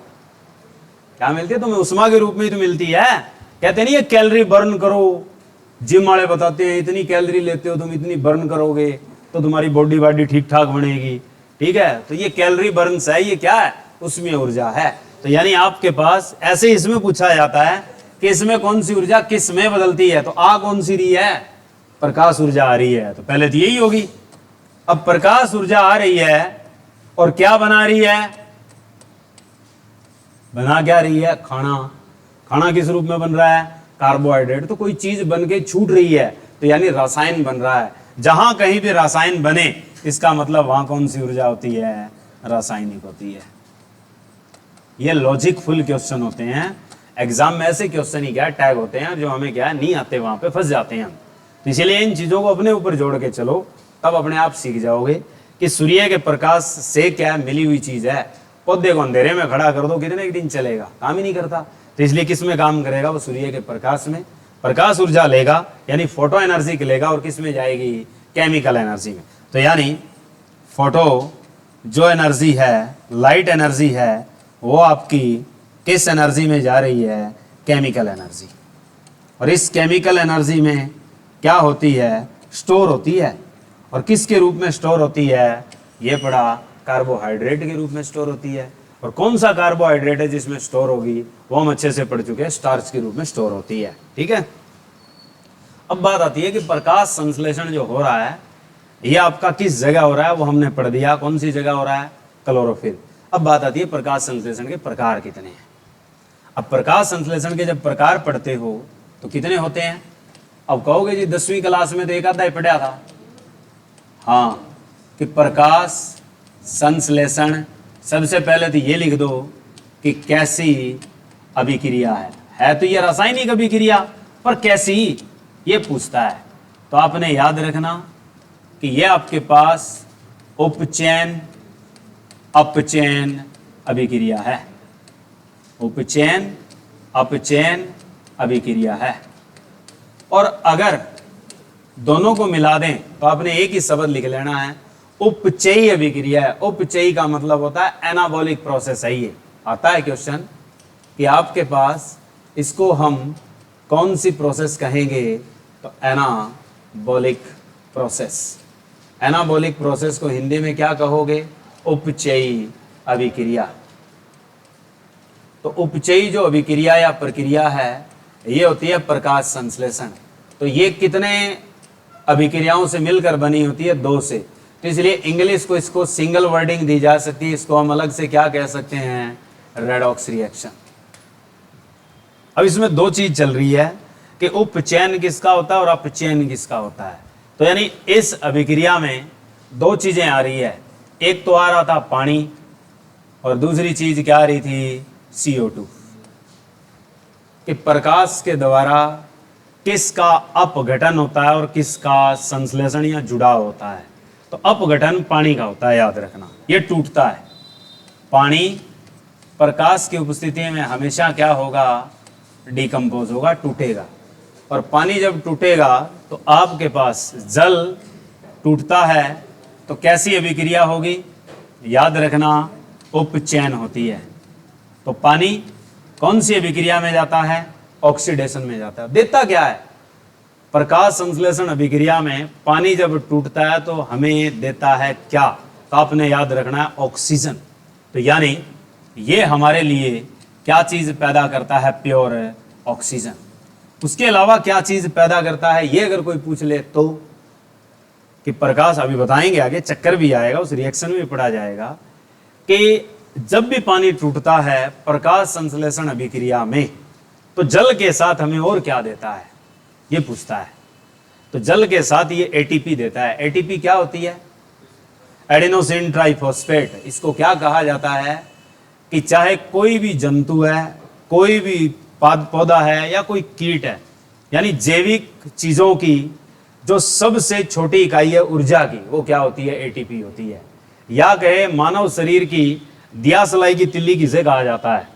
क्या मिलती है तुम्हें? उष्मा के रूप में ही तो मिलती है। कहते नहीं ये कैलोरी बर्न करो, जिम वाले बताते हैं इतनी कैलोरी लेते हो तुम, इतनी बर्न करोगे तो तुम्हारी बॉडी ठीक ठाक बनेगी, ठीक है। तो ये कैलोरी बर्न है, ये क्या है? उष्मीय ऊर्जा है। तो यानी आपके पास ऐसे इसमें पूछा जाता है कि इसमें कौन सी ऊर्जा किस में बदलती है, तो आ कौन सी रही है? प्रकाश ऊर्जा आ रही है, तो पहले तो यही होगी। अब प्रकाश ऊर्जा आ रही है और क्या बना रही है? बना क्या रही है? खाना। खाना किस रूप में बन रहा है? कार्बोहाइड्रेट। तो कोई चीज बन के छूट रही है, तो यानी रसायन बन रहा है। जहां कहीं भी रसायन बने इसका मतलब वहां कौन सी ऊर्जा होती है? रासायनिक होती है। ये लॉजिक फुल क्वेश्चन होते हैं। एग्जाम में ऐसे क्वेश्चन ही क्या टैग होते हैं जो हमें क्या नहीं आते, वहां पे फंस जाते हैं हम। तो इसलिए इन चीजों को अपने ऊपर जोड़ के चलो, तब अपने आप सीख जाओगे कि सूर्य के प्रकाश से क्या मिली हुई चीज है। पौधे को अंधेरे में खड़ा कर दो, कितने दिन चलेगा? काम ही नहीं करता। तो इसलिए किस में काम करेगा? वो सूर्य के प्रकाश में प्रकाश ऊर्जा लेगा, यानी फोटो एनर्जी लेगा, और किस में जाएगी? केमिकल एनर्जी में। तो यानी फोटो जो एनर्जी है, लाइट एनर्जी है, वो आपकी किस एनर्जी में जा रही है? Chemical energy. और इस केमिकल एनर्जी में क्या होती है? स्टोर होती है। और किसके रूप में स्टोर होती है? ये पढ़ा, कार्बोहाइड्रेट के रूप में स्टोर होती है। और कौन सा कार्बोहाइड्रेट है जिसमें स्टोर होगी? वो हम अच्छे से पढ़ चुके हैं, स्टार्च के रूप में स्टोर होती है, ठीक है। अब बात आती है कि प्रकाश संश्लेषण जो हो रहा है ये आपका किस जगह हो रहा है, वो हमने पढ़ दिया। कौन सी जगह हो रहा है? क्लोरोफिल। अब बात आती है प्रकाश संश्लेषण के प्रकार कितने हैं। अब प्रकाश संश्लेषण के जब प्रकार पढ़ते हो तो कितने होते हैं? अब कहोगे जी 10वीं क्लास में तो एक आधा ही पढ़ा था। हाँ, कि प्रकाश संश्लेषण, सबसे पहले तो ये लिख दो कि कैसी अभिक्रिया है तो ये रासायनिक अभिक्रिया, पर कैसी ये पूछता है। तो आपने याद रखना कि ये आपके पास उपचयन अपचयन अभिक्रिया है, उपचयन अपचयन अभिक्रिया है। और अगर दोनों को मिला दें तो आपने एक ही शब्द लिख लेना है, उपचयी अभिक्रिया है। उपचयी का मतलब होता है एनाबॉलिक प्रोसेस है। ये आता है क्वेश्चन कि आपके पास इसको हम कौन सी प्रोसेस कहेंगे, तो एनाबॉलिक प्रोसेस। एनाबॉलिक प्रोसेस को हिंदी में क्या कहोगे, उपचयी अभिक्रिया। तो उपचयी जो अभिक्रिया या प्रक्रिया है ये होती है प्रकाश संश्लेषण। तो ये कितने अभिक्रियाओं से मिलकर बनी होती है, 2 से। तो इसलिए इंग्लिश को इसको सिंगल वर्डिंग दी जा सकती है, इसको हम अलग से क्या कह सकते हैं, रेडॉक्स रिएक्शन। अब इसमें 2 चीज चल रही है कि उपचयन किसका होता है और अपचयन किसका होता है। तो यानी इस अभिक्रिया में 2 चीजें आ रही है, एक तो आ रहा था पानी और दूसरी चीज क्या आ रही थी, CO2। कि प्रकाश के द्वारा किसका अपघटन होता है और किसका संश्लेषण या जुड़ाव होता है। तो अपघटन पानी का होता है, याद रखना, ये टूटता है। पानी प्रकाश की उपस्थिति में हमेशा क्या होगा, डिकम्पोज होगा, टूटेगा। और पानी जब टूटेगा तो आपके पास जल टूटता है तो कैसी अभिक्रिया होगी, याद रखना, उपचयन होती है। तो पानी कौन सी अभिक्रिया में जाता है, ऑक्सीडेशन में जाता है। देता क्या है, प्रकाश संश्लेषण अभिक्रिया में पानी जब टूटता है तो हमें देता है क्या, तो आपने याद रखना है, ऑक्सीजन। तो यानी ये हमारे लिए क्या चीज पैदा करता है, प्योर ऑक्सीजन। उसके अलावा क्या चीज पैदा करता है, ये अगर कोई पूछ ले तो, कि प्रकाश, अभी बताएंगे आगे, चक्कर भी आएगा, उस रिएक्शन में पढ़ा जाएगा कि जब भी पानी टूटता है प्रकाश संश्लेषण अभिक्रिया में, तो जल के साथ हमें और क्या देता है, ये पूछता है। तो जल के साथ ये ATP देता है। ATP क्या होती है, एडेनोसिन ट्राइफॉस्फेट। इसको क्या कहा जाता है कि चाहे कोई भी जंतु है, कोई भी पौधा है या कोई कीट है, यानी जैविक चीजों की जो सबसे छोटी इकाई है ऊर्जा की, वो क्या होती है, ATP होती है। या कहे मानव शरीर की दियासलाई की तिल्ली किसे कहा जाता है,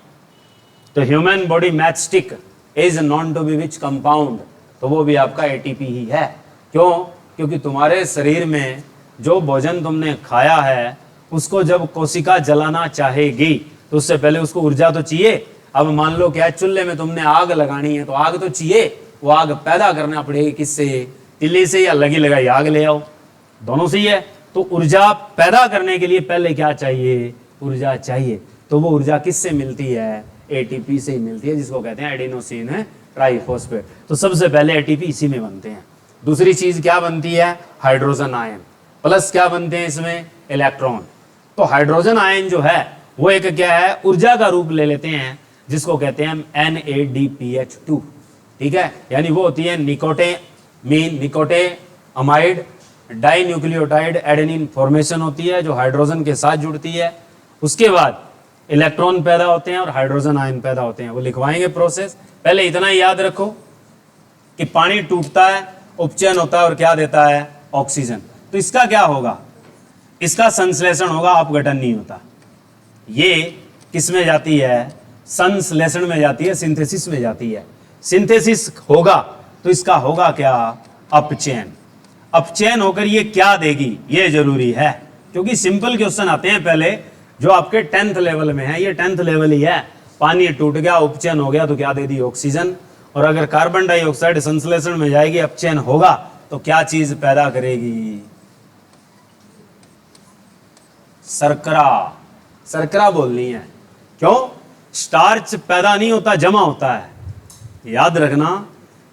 तो human body matchstick is known to be which compound, तो वो भी आपका ATP ही है। क्यों, क्योंकि तुम्हारे शरीर में जो भोजन तुमने खाया है उसको जब कोशिका जलाना चाहेगी तो उससे पहले उसको ऊर्जा तो चाहिए। अब मान लो क्या है, चूल्हे में तुमने आग लगानी है तो आग तो चाहिए, वो आग पैदा करना पड़ेगी किससे, तिल्ली से, या लगी लगाई आग ले आओ, दोनों से ही है। तो ऊर्जा पैदा करने के लिए पहले क्या चाहिए, ऊर्जा चाहिए। तो वो ऊर्जा किससे मिलती है, ATP से ही मिलती है, जिसको कहते हैं एडेनोसिन है ट्राइफॉस्फेट। तो सबसे पहले ATP इसी में बनते हैं। दूसरी चीज क्या बनती है, हाइड्रोजन आयन, प्लस क्या बनते हैं इसमें, इलेक्ट्रॉन। तो हाइड्रोजन आयन जो है वो एक क्या है, ऊर्जा का रूप ले लेते हैं, जिसको कहते हैं NADPH2। ठीक है, यानी वो होती है निकोटेमाइड डाई न्यूक्लियोटाइड एडेनिन फॉर्मेशन होती है, जो हाइड्रोजन के साथ जुड़ती है। उसके बाद इलेक्ट्रॉन पैदा होते हैं और हाइड्रोजन आयन पैदा होते हैं, वो लिखवाएंगे प्रोसेस। पहले इतना ही याद रखो कि पानी टूटता है, उपचयन होता है और क्या देता है, ऑक्सीजन। तो इसका क्या होगा, इसका संश्लेषण होगा, अपघटन नहीं होता। ये किस में जाती है, संश्लेषण में जाती है, सिंथेसिस में जाती है। सिंथेसिस होगा तो इसका होगा क्या, अपचयन। अपचयन होकर ये क्या देगी, ये जरूरी है, क्योंकि सिंपल क्वेश्चन आते हैं पहले जो आपके 10th लेवल में है। ये 10th लेवल ही है। पानी टूट गया, उपचयन हो गया तो क्या दे दी, ऑक्सीजन। और अगर कार्बन डाइऑक्साइड संश्लेषण में जाएगी, अपचयन होगा तो क्या चीज पैदा करेगी, शर्करा। शर्करा बोलनी है। क्यों, स्टार्च पैदा नहीं होता, जमा होता है। याद रखना,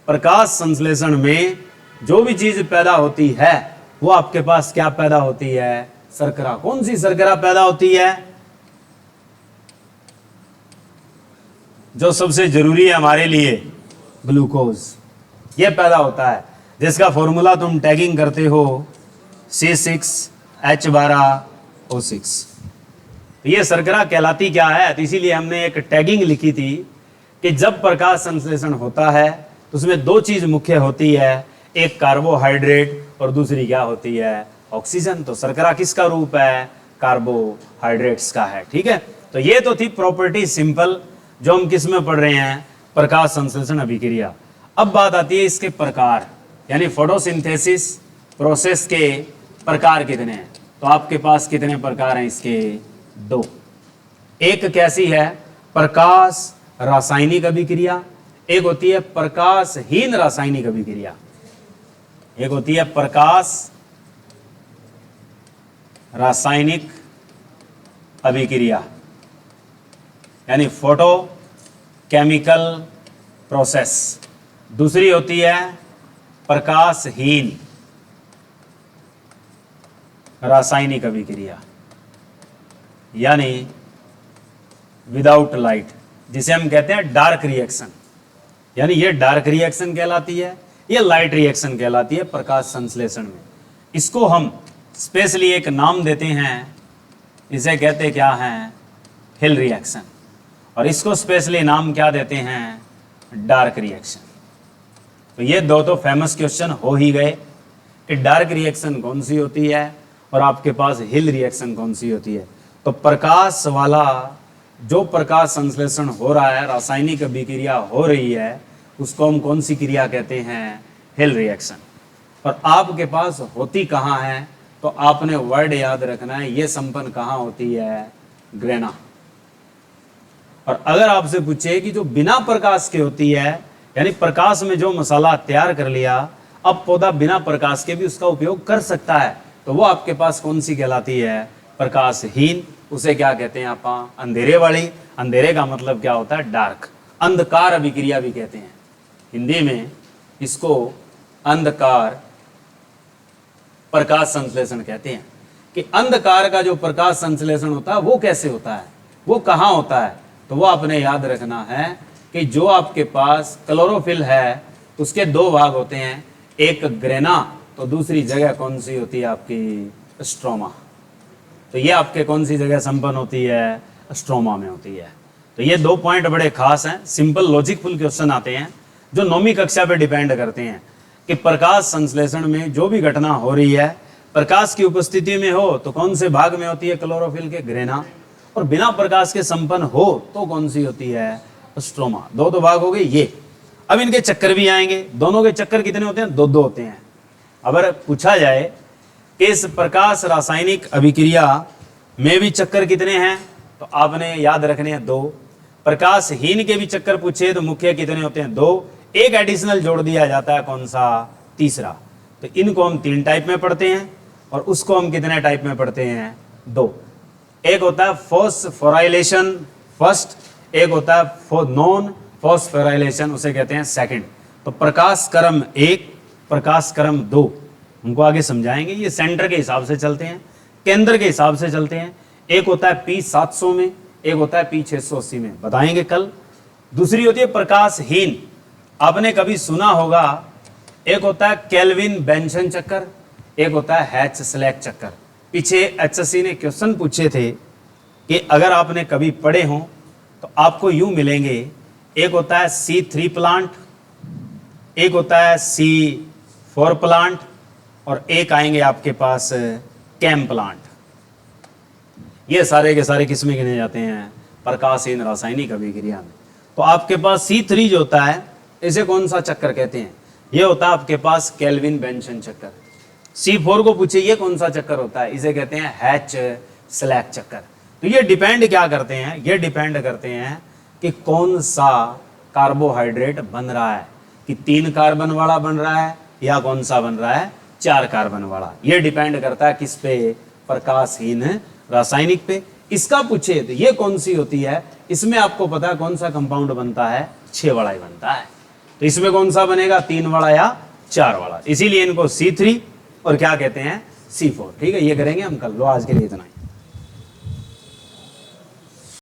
प्रकाश संश्लेषण में जो भी चीज पैदा होती है वो आपके पास क्या पैदा होती है, शर्करा। कौन सी शर्करा पैदा होती है, जो सबसे जरूरी है हमारे लिए, ग्लूकोज। ये पैदा होता है, जिसका फॉर्मूला तुम टैगिंग करते हो C6H12O6। ये शर्करा कहलाती क्या है, तो इसीलिए हमने एक टैगिंग लिखी थी कि जब प्रकाश संश्लेषण होता है तो उसमें 2 चीज मुख्य होती है। एक कार्बोहाइड्रेट और दूसरी क्या होती है, ऑक्सीजन। तो शर्करा किसका रूप है, कार्बोहाइड्रेट्स का है। ठीक है, तो ये तो थी प्रॉपर्टी सिंपल, जो हम किस में पढ़ रहे हैं, प्रकाश संश्लेषण अभिक्रिया। अब बात आती है इसके प्रकार, यानी फोटोसिंथेसिस प्रोसेस के प्रकार कितने हैं। तो आपके पास कितने प्रकार हैं इसके, 2। एक कैसी है, प्रकाश रासायनिक अभिक्रिया, एक होती है प्रकाशहीन रासायनिक अभिक्रिया। एक होती है प्रकाश रासायनिक अभिक्रिया, यानी फोटो केमिकल प्रोसेस। दूसरी होती है प्रकाशहीन रासायनिक अभिक्रिया, यानी विदाउट लाइट, जिसे हम कहते हैं डार्क रिएक्शन। यानी ये डार्क रिएक्शन कहलाती है, ये लाइट रिएक्शन कहलाती है प्रकाश संश्लेषण में। इसको हम स्पेशली एक नाम देते हैं, इसे कहते क्या हैं, हिल रिएक्शन। और इसको स्पेशली नाम क्या देते हैं, डार्क रिएक्शन। तो ये दो तो फेमस क्वेश्चन हो ही गए कि डार्क रिएक्शन कौन सी होती है और आपके पास हिल रिएक्शन कौन सी होती है। तो प्रकाश वाला जो प्रकाश संश्लेषण हो रहा है, रासायनिक अभिक्रिया हो रही है, उसको हम कौन सी क्रिया कहते हैं, हिल रिएक्शन। और आपके पास होती कहाँ है, तो आपने वर्ड याद रखना है, ये संपन्न कहाँ होती है, ग्रेना। और अगर आपसे पूछे कि जो बिना प्रकाश के होती है, यानी प्रकाश में जो मसाला तैयार कर लिया, अब पौधा बिना प्रकाश के भी उसका उपयोग कर सकता है, तो वो आपके पास कौन सी कहलाती है, प्रकाशहीन। उसे क्या कहते हैं आप, अंधेरे वाली। अंधेरे का मतलब क्या होता है, डार्क। अंधकार अभिक्रिया भी कहते हैं, हिंदी में इसको अंधकार प्रकाश संश्लेषण कहते हैं। कि अंधकार का जो प्रकाश संश्लेषण होता है वो कैसे होता है, वो कहाँ होता है, तो वो आपने याद रखना है कि जो आपके पास क्लोरोफिल है उसके 2 भाग होते हैं, एक ग्रेना, तो दूसरी जगह कौन सी होती है आपकी, स्ट्रोमा। तो ये आपके कौन सी जगह संपन्न होती है, स्ट्रोमा में होती है। तो ये 2 पॉइंट बड़े खास हैं, सिंपल लॉजिकफुल क्वेश्चन आते हैं जो 9वीं कक्षा पे डिपेंड करते हैं कि प्रकाश संश्लेषण में जो भी घटना हो रही है, प्रकाश की उपस्थिति में हो तो कौन से भाग में होती है, क्लोरोफिल के, ग्रेना, और बिना प्रकाश के संपन्न हो तो कौन सी होती है, स्ट्रोमा। 2 तो भाग हो गए ये। अब इनके चक्कर भी आएंगे, दोनों के चक्कर कितने होते हैं, 2 होते हैं। अगर पूछा जाए कि इस प्रकाश रासायनिक अभिक्रिया में भी चक्कर कितने हैं, तो आपने याद रखने हैं 2। प्रकाशहीन के भी चक्कर पूछे तो मुख्य कितने होते हैं, 2। एक एडिशनल जोड़ दिया जाता है, कौन सा, तीसरा। तो इनको हम 3 टाइप में पढ़ते हैं और उसको हम कितने टाइप में पढ़ते हैं, 2। एक होता है फॉस्फोराइलेशन फर्स्ट, एक होता है नॉन फॉस्फोराइलेशन, उसे कहते हैं सेकंड। तो प्रकाश क्रम 1, प्रकाश क्रम 2, उनको आगे समझाएंगे। ये सेंटर के हिसाब से चलते हैं, केंद्र के हिसाब से चलते हैं। एक होता है P700 में, एक होता है P680 में, बताएंगे कल। दूसरी होती है प्रकाशहीन, आपने कभी सुना होगा, एक होता है केल्विन बेंसन चक्कर, एक होता है हैच स्लैक चक्कर। पीछे HSC ने क्वेश्चन पूछे थे कि अगर आपने कभी पढ़े हों तो आपको यूं मिलेंगे, एक होता है C3 प्लांट, एक होता है C4 प्लांट, और एक आएंगे आपके पास कैम प्लांट। ये सारे के सारे किसमें गिने जाते हैं, प्रकाशहीन रासायनिक अभिक्रिया में। तो आपके पास C3 जो होता है, इसे कौन सा चक्कर कहते हैं, ये होता है आपके पास केल्विन बेंसन चक्कर। C4 को पूछे ये कौन सा चक्कर होता है, इसे कहते हैं हैच स्लैक चक्कर। तो ये डिपेंड क्या करते हैं, ये डिपेंड करते हैं कि कौन सा कार्बोहाइड्रेट बन रहा है, कि 3 कार्बन वाला बन रहा है या कौन सा बन रहा है, 4 कार्बन वाला। ये डिपेंड करता है किस पे, प्रकाशहीन रासायनिक पे। इसका पूछे तो ये कौन सी होती है, इसमें आपको पता है कौन सा कंपाउंड बनता है, 6 वाला ही बनता है। तो इसमें कौन सा बनेगा, 3 वाला या 4 वाला। इसीलिए इनको C3 और क्या कहते हैं, C4। ठीक है, ये करेंगे हम कल। लो आज के लिए इतना ही।